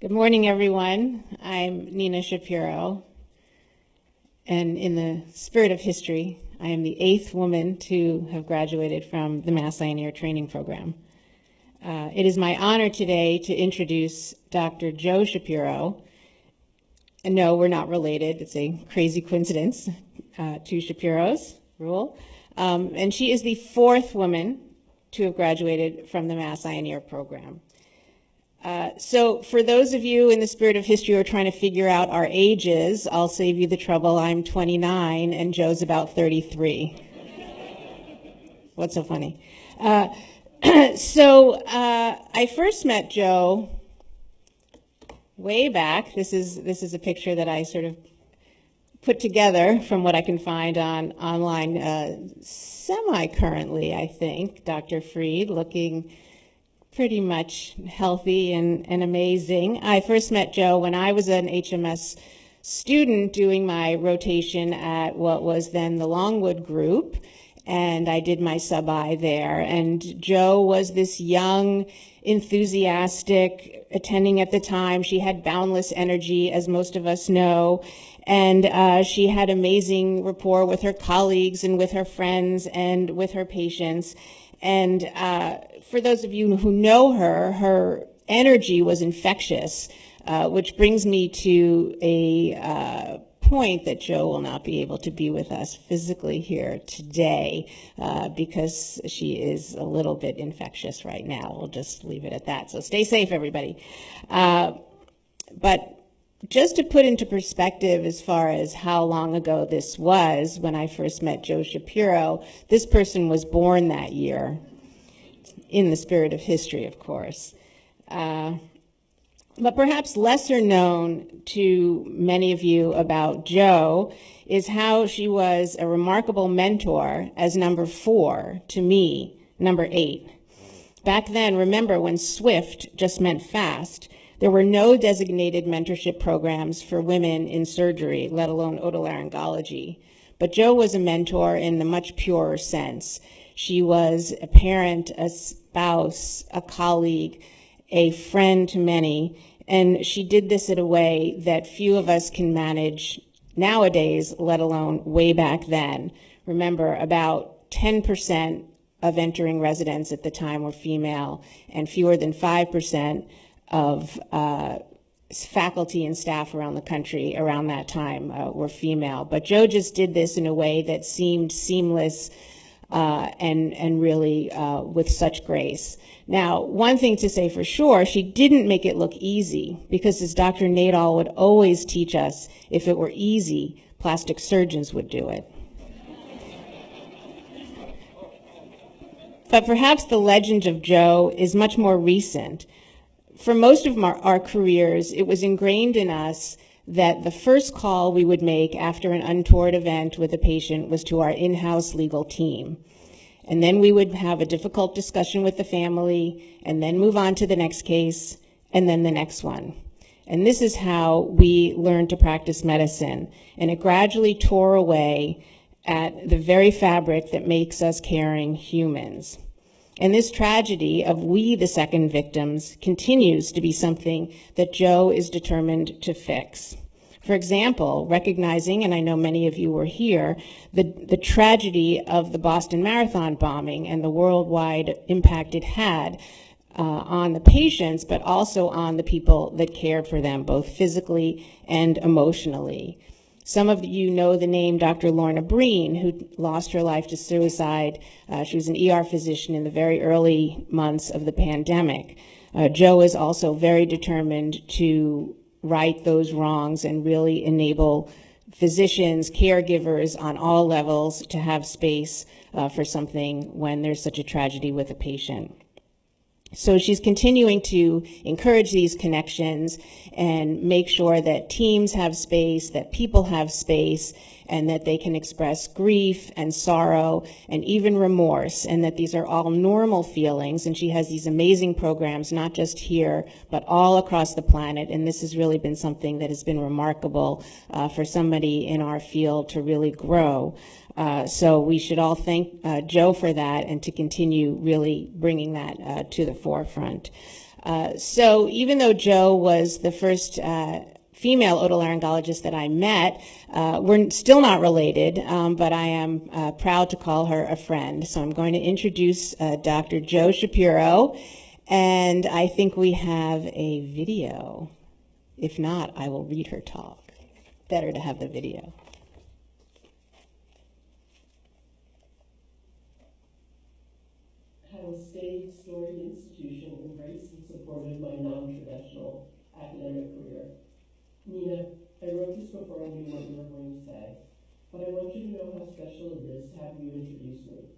Good morning, everyone. I'm Nina Shapiro, and in the spirit of history, I am the 8th woman to have graduated from the Mass Eye Training Program. It is my honor today to introduce Dr. Jo Shapiro. And no, we're not related. It's a crazy coincidence, two Shapiros rule. And she is the 4th woman to have graduated from the Mass Eye Program. So for those of you in the spirit of history who are trying to figure out our ages, I'll save you the trouble. I'm 29 and Joe's about 33. What's so funny? I first met Joe way back. This is a picture that I sort of put together from what I can find online semi-currently, I think. Dr. Fried looking pretty much healthy and amazing. I first met Joe when I was an HMS student doing my rotation at what was then the Longwood group, and I did my sub-I there. And Joe was this young, enthusiastic attending at the time. She had boundless energy, as most of us know, and she had amazing rapport with her colleagues and with her friends and with her patients. And for those of you who know her, her energy was infectious, which brings me to a point that Joe will not be able to be with us physically here today because she is a little bit infectious right now. We'll just leave it at that. So stay safe, everybody. But just to put into perspective as far as how long ago this was, when I first met Joe Shapiro, this person was born that year, in the spirit of history, of course. But perhaps lesser known to many of you about Joe is how she was a remarkable mentor as number 4 to me, number 8. Back then, remember when SWIFT just meant fast, there were no designated mentorship programs for women in surgery, let alone otolaryngology. But Joe was a mentor in the much purer sense. She was a parent, a spouse, a colleague, a friend to many, and she did this in a way that few of us can manage nowadays, let alone way back then. Remember, about 10% of entering residents at the time were female, and fewer than 5% of faculty and staff around the country around that time were female. But Joe just did this in a way that seemed seamless and really with such grace. Now, one thing to say for sure, she didn't make it look easy, because as Dr. Nadal would always teach us, if it were easy, plastic surgeons would do it. But perhaps the legend of Joe is much more recent. For most of our careers, it was ingrained in us that the first call we would make after an untoward event with a patient was to our in-house legal team. And then we would have a difficult discussion with the family, and then move on to the next case, and then the next one. And this is how we learned to practice medicine. And it gradually tore away at the very fabric that makes us caring humans. And this tragedy of we, the second victims, continues to be something that Joe is determined to fix. For example, recognizing, and I know many of you were here, the tragedy of the Boston Marathon bombing and the worldwide impact it had on the patients, but also on the people that cared for them, both physically and emotionally. Some of you know the name Dr. Lorna Breen, who lost her life to suicide. She was an ER physician in the very early months of the pandemic. Joe is also very determined to right those wrongs and really enable physicians, caregivers on all levels to have space for something when there's such a tragedy with a patient. So she's continuing to encourage these connections and make sure that teams have space, that people have space, and that they can express grief and sorrow and even remorse, and that these are all normal feelings. And she has these amazing programs, not just here, but all across the planet. And this has really been something that has been remarkable for somebody in our field to really grow. So we should all thank Joe for that, and to continue really bringing that to the forefront. So even though Jo was the first female otolaryngologist that I met, we're still not related, but I am proud to call her a friend. So I'm going to introduce Dr. Jo Shapiro, and I think we have a video. If not, I will read her talk. Better to have the video. How a Staid, Storied institution embraced and supported my non-traditional academic career. Nina, I wrote this before I knew what you were going to say, but I want you to know how special it is to have you introduce me.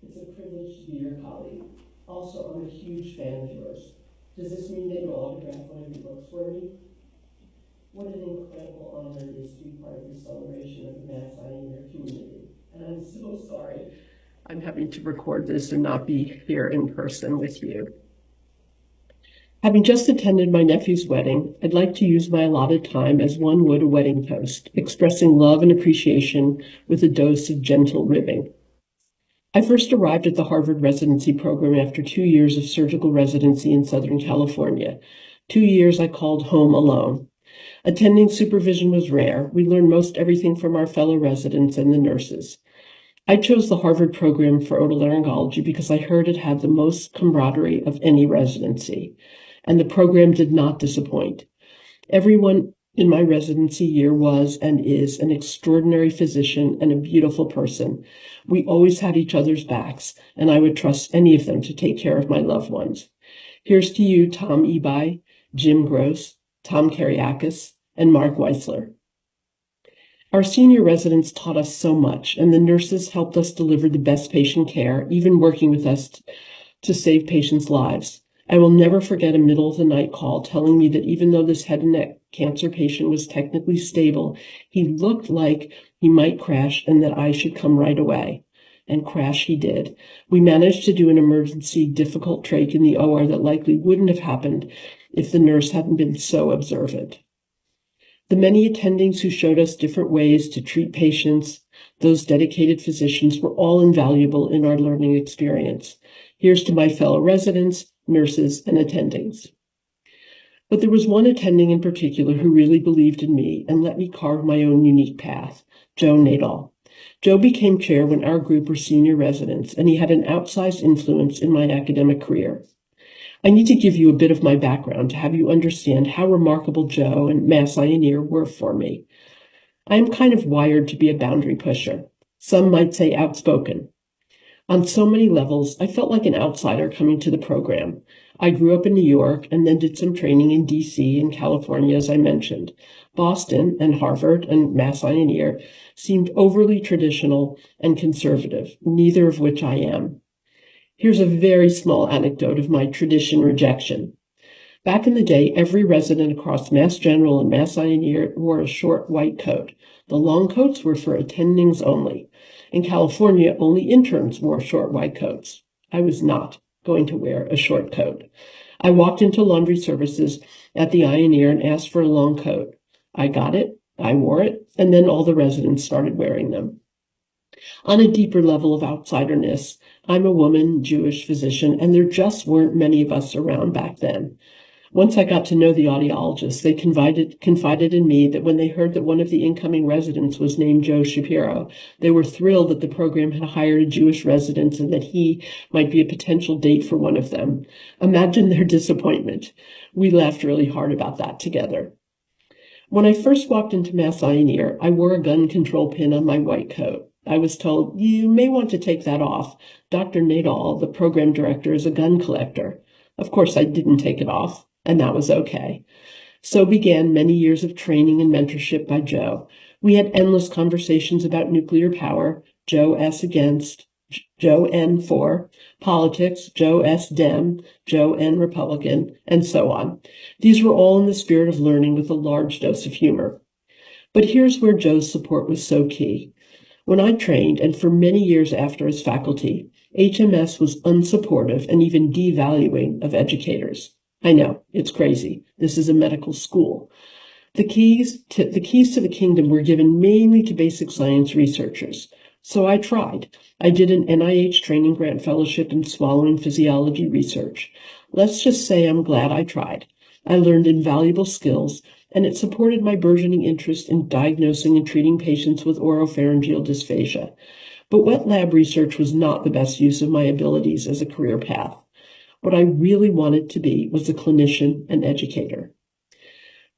It's a privilege to be your colleague. Also, I'm a huge fan of yours. Does this mean that you'll autograph one of your books for me? What an incredible honor it is to be part of the celebration of the Mass Eye in your community. And I'm so sorry I'm having to record this and not be here in person with you. Having just attended my nephew's wedding, I'd like to use my allotted time as one would a wedding toast, expressing love and appreciation with a dose of gentle ribbing. I first arrived at the Harvard residency program after 2 years of surgical residency in Southern California. 2 years I called home alone. Attending supervision was rare. We learned most everything from our fellow residents and the nurses. I chose the Harvard program for otolaryngology because I heard it had the most camaraderie of any residency, and the program did not disappoint. Everyone in my residency year was and is an extraordinary physician and a beautiful person. We always had each other's backs, and I would trust any of them to take care of my loved ones. Here's to you, Tom Ebi, Jim Gross, Tom Kariakis, and Mark Weisler. Our senior residents taught us so much, and the nurses helped us deliver the best patient care, even working with us to save patients' lives. I will never forget a middle-of-the-night call telling me that even though this head and neck cancer patient was technically stable, he looked like he might crash and that I should come right away. And crash he did. We managed to do an emergency difficult trach in the OR that likely wouldn't have happened if the nurse hadn't been so observant. The many attendings who showed us different ways to treat patients, those dedicated physicians, were all invaluable in our learning experience. Here's to my fellow residents, nurses, and attendings. But there was one attending in particular who really believed in me and let me carve my own unique path, Joe Nadal. Joe became chair when our group were senior residents, and he had an outsized influence in my academic career. I need to give you a bit of my background to have you understand how remarkable Joe and Mass Ioneer were for me. I am kind of wired to be a boundary pusher. Some might say outspoken. On so many levels, I felt like an outsider coming to the program. I grew up in New York and then did some training in D.C. and California, as I mentioned. Boston and Harvard and Mass Ioneer seemed overly traditional and conservative, neither of which I am. Here's a very small anecdote of my tradition rejection. Back in the day, every resident across Mass General and Mass Ioneer wore a short white coat. The long coats were for attendings only. In California, only interns wore short white coats. I was not going to wear a short coat. I walked into laundry services at the Ioneer and asked for a long coat. I got it, I wore it, and then all the residents started wearing them. On a deeper level of outsiderness, I'm a woman, Jewish physician, and there just weren't many of us around back then. Once I got to know the audiologists, they confided in me that when they heard that one of the incoming residents was named Joe Shapiro, they were thrilled that the program had hired a Jewish resident and that he might be a potential date for one of them. Imagine their disappointment. We laughed really hard about that together. When I first walked into Mass Ioneer, I wore a gun control pin on my white coat. I was told, you may want to take that off. Dr. Nadal, the program director, is a gun collector. Of course, I didn't take it off, and that was okay. So began many years of training and mentorship by Joe. We had endless conversations about nuclear power, Joe S. against, Joe N. for, politics, Joe S. Dem, Joe N. Republican, and so on. These were all in the spirit of learning with a large dose of humor. But here's where Joe's support was so key. When I trained, and for many years after as faculty, HMS was unsupportive and even devaluing of educators. I know, it's crazy. This is a medical school. The keys to the kingdom were given mainly to basic science researchers. So I tried. I did an NIH training grant fellowship in swallowing physiology research. Let's just say I'm glad I tried. I learned invaluable skills, and it supported my burgeoning interest in diagnosing and treating patients with oropharyngeal dysphagia. But wet lab research was not the best use of my abilities as a career path. What I really wanted to be was a clinician and educator.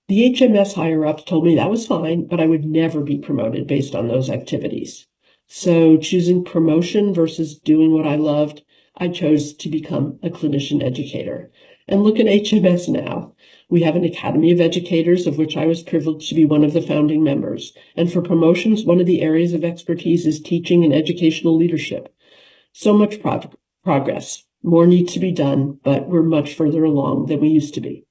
The HMS higher-ups told me that was fine, but I would never be promoted based on those activities. So, choosing promotion versus doing what I loved, I chose to become a clinician educator. And look at HMS now. We have an Academy of Educators, of which I was privileged to be one of the founding members. And for promotions, one of the areas of expertise is teaching and educational leadership. So much progress. More needs to be done, but we're much further along than we used to be.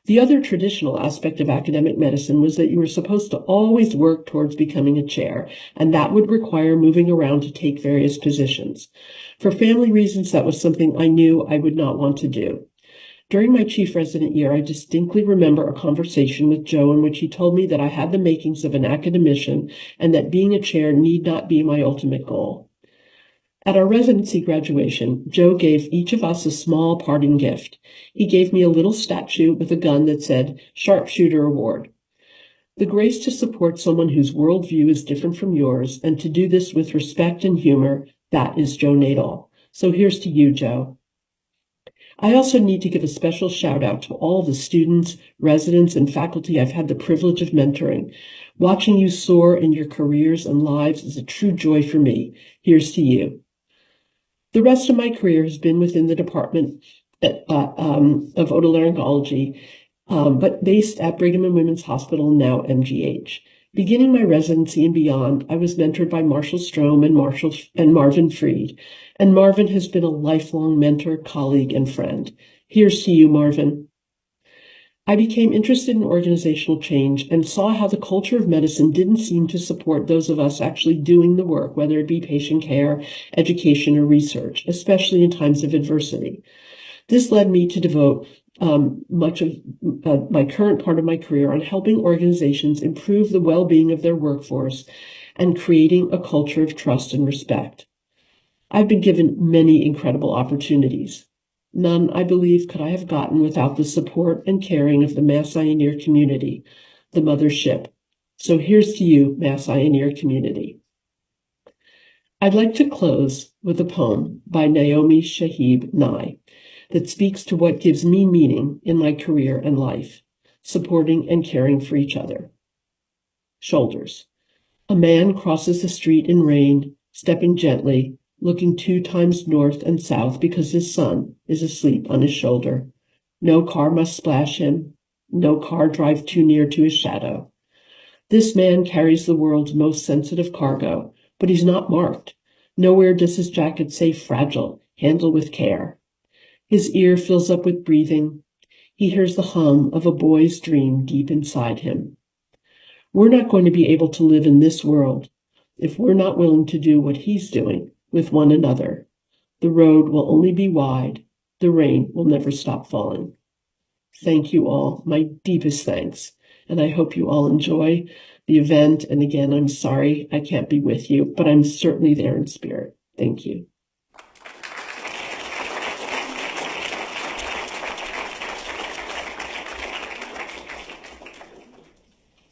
The other traditional aspect of academic medicine was that you were supposed to always work towards becoming a chair, and that would require moving around to take various positions. For family reasons, that was something I knew I would not want to do. During my chief resident year, I distinctly remember a conversation with Joe in which he told me that I had the makings of an academician and that being a chair need not be my ultimate goal. At our residency graduation, Joe gave each of us a small parting gift. He gave me a little statue with a gun that said, Sharpshooter Award. The grace to support someone whose worldview is different from yours and to do this with respect and humor, that is Joe Nadol. So here's to you, Joe. I also need to give a special shout out to all the students, residents, and faculty I've had the privilege of mentoring. Watching you soar in your careers and lives is a true joy for me. Here's to you. The rest of my career has been within the Department of Otolaryngology, but based at Brigham and Women's Hospital, now MGH. Beginning my residency and beyond, I was mentored by Marshall Strom and Marvin Freed, and Marvin has been a lifelong mentor, colleague, and friend. Here's to you, Marvin. I became interested in organizational change and saw how the culture of medicine didn't seem to support those of us actually doing the work, whether it be patient care, education, or research, especially in times of adversity. This led me to devote much of my current part of my career on helping organizations improve the well-being of their workforce and creating a culture of trust and respect. I've been given many incredible opportunities. None, I believe, could I have gotten without the support and caring of the Mass Ioneer community, the mothership. So here's to you, Mass Ioneer community. I'd like to close with a poem by Naomi Shihab Nye that speaks to what gives me meaning in my career and life, supporting and caring for each other. Shoulders. A man crosses the street in rain, stepping gently, looking 2 times north and south because his son is asleep on his shoulder. No car must splash him. No car drive too near to his shadow. This man carries the world's most sensitive cargo, but he's not marked. Nowhere does his jacket say fragile, handle with care. His ear fills up with breathing. He hears the hum of a boy's dream deep inside him. We're not going to be able to live in this world if we're not willing to do what he's doing with one another. The road will only be wide. The rain will never stop falling. Thank you all. My deepest thanks. And I hope you all enjoy the event. And again, I'm sorry I can't be with you, but I'm certainly there in spirit. Thank you.